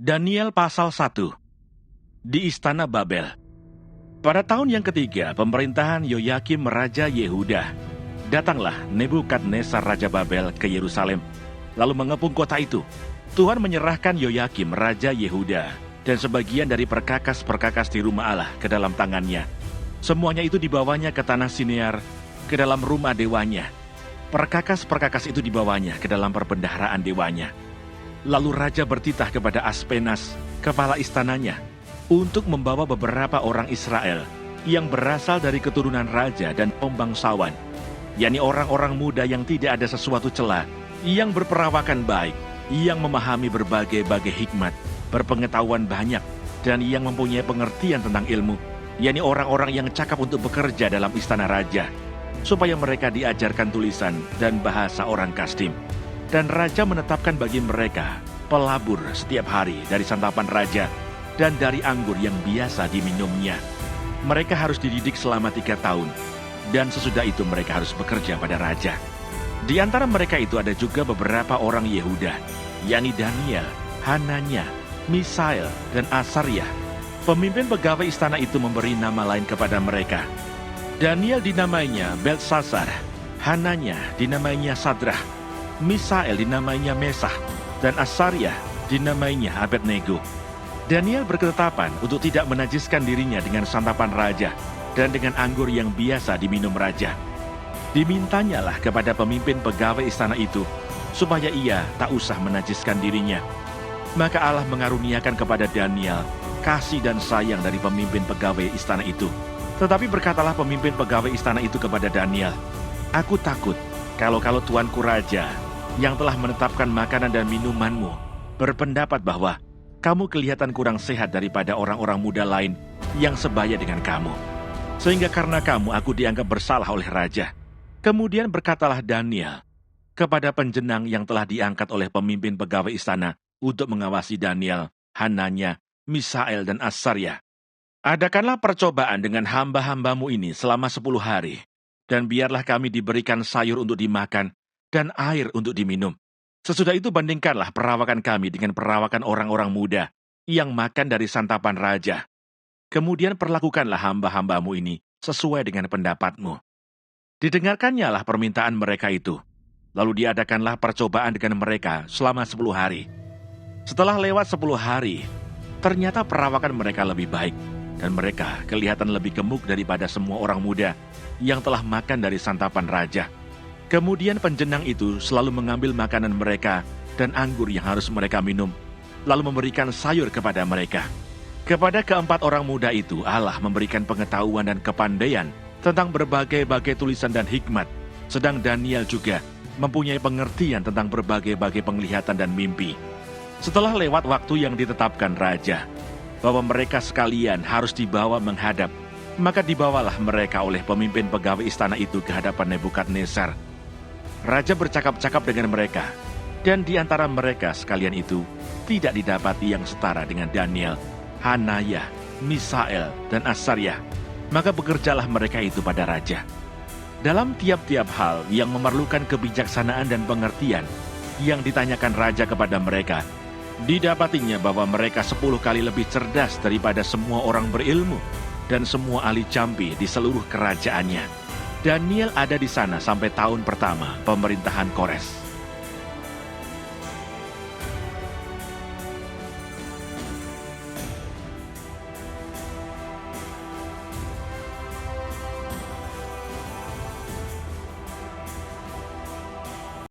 Daniel pasal 1. Di Istana Babel. Pada tahun yang ketiga pemerintahan Yoyakim Raja Yehuda, datanglah Nebukadnezar Raja Babel ke Yerusalem, lalu mengepung kota itu. Tuhan menyerahkan Yoyakim Raja Yehuda dan sebagian dari perkakas-perkakas di rumah Allah ke dalam tangannya. Semuanya itu dibawanya ke tanah Sinear, ke dalam rumah dewanya. Perkakas-perkakas itu dibawanya ke dalam perbendaharaan dewanya. Lalu raja bertitah kepada Aspenas, kepala istananya, untuk membawa beberapa orang Israel yang berasal dari keturunan raja dan pembangsawan, yakni orang-orang muda yang tidak ada sesuatu celah, yang berperawakan baik, yang memahami berbagai-bagai hikmat, berpengetahuan banyak, dan yang mempunyai pengertian tentang ilmu, yakni orang-orang yang cakap untuk bekerja dalam istana raja, supaya mereka diajarkan tulisan dan bahasa orang Kasdim. Dan raja menetapkan bagi mereka pelabur setiap hari dari santapan raja dan dari anggur yang biasa diminumnya. Mereka harus dididik selama 3 tahun, dan sesudah itu mereka harus bekerja pada raja. Di antara mereka itu ada juga beberapa orang Yehuda, yakni Daniel, Hananya, Misael, dan Asaryah. Pemimpin pegawai istana itu memberi nama lain kepada mereka. Daniel dinamainya Beltsasar, Hananya dinamainya Sadrah, Misael dinamainya Mesah, dan Asaryah dinamainya Abednego. Daniel berketetapan untuk tidak menajiskan dirinya dengan santapan raja dan dengan anggur yang biasa diminum raja. Dimintanyalah kepada pemimpin pegawai istana itu supaya ia tak usah menajiskan dirinya. Maka Allah mengaruniakan kepada Daniel kasih dan sayang dari pemimpin pegawai istana itu. Tetapi berkatalah pemimpin pegawai istana itu kepada Daniel, "Aku takut kalau tuanku raja yang telah menetapkan makanan dan minumanmu berpendapat bahwa kamu kelihatan kurang sehat daripada orang-orang muda lain yang sebaya dengan kamu. Sehingga karena kamu aku dianggap bersalah oleh raja." Kemudian berkatalah Daniel kepada penjenang yang telah diangkat oleh pemimpin pegawai istana untuk mengawasi Daniel, Hananya, Misael, dan Asaryah, "Adakanlah percobaan dengan hamba-hambamu ini selama 10 hari, dan biarlah kami diberikan sayur untuk dimakan dan air untuk diminum. Sesudah itu bandingkanlah perawakan kami dengan perawakan orang-orang muda yang makan dari santapan raja. Kemudian perlakukanlah hamba-hambamu ini sesuai dengan pendapatmu." Didengarkannya lah permintaan mereka itu. Lalu diadakanlah percobaan dengan mereka selama 10 hari. Setelah lewat 10 hari, ternyata perawakan mereka lebih baik, dan mereka kelihatan lebih gemuk daripada semua orang muda yang telah makan dari santapan raja. Kemudian penjenang itu selalu mengambil makanan mereka dan anggur yang harus mereka minum, lalu memberikan sayur kepada mereka. Kepada keempat orang muda itu Allah memberikan pengetahuan dan kepandaian tentang berbagai-bagai tulisan dan hikmat, sedang Daniel juga mempunyai pengertian tentang berbagai-bagai penglihatan dan mimpi. Setelah lewat waktu yang ditetapkan raja, bahwa mereka sekalian harus dibawa menghadap, maka dibawalah mereka oleh pemimpin pegawai istana itu ke hadapan Nebukadnezar. Raja bercakap-cakap dengan mereka, dan di antara mereka sekalian itu tidak didapati yang setara dengan Daniel, Hanaya, Misael, dan Asaryah. Maka bekerjalah mereka itu pada raja. Dalam tiap-tiap hal yang memerlukan kebijaksanaan dan pengertian yang ditanyakan raja kepada mereka, didapatinya bahwa mereka 10 kali lebih cerdas daripada semua orang berilmu dan semua ahli campi di seluruh kerajaannya. Daniel ada di sana sampai tahun pertama pemerintahan Kores.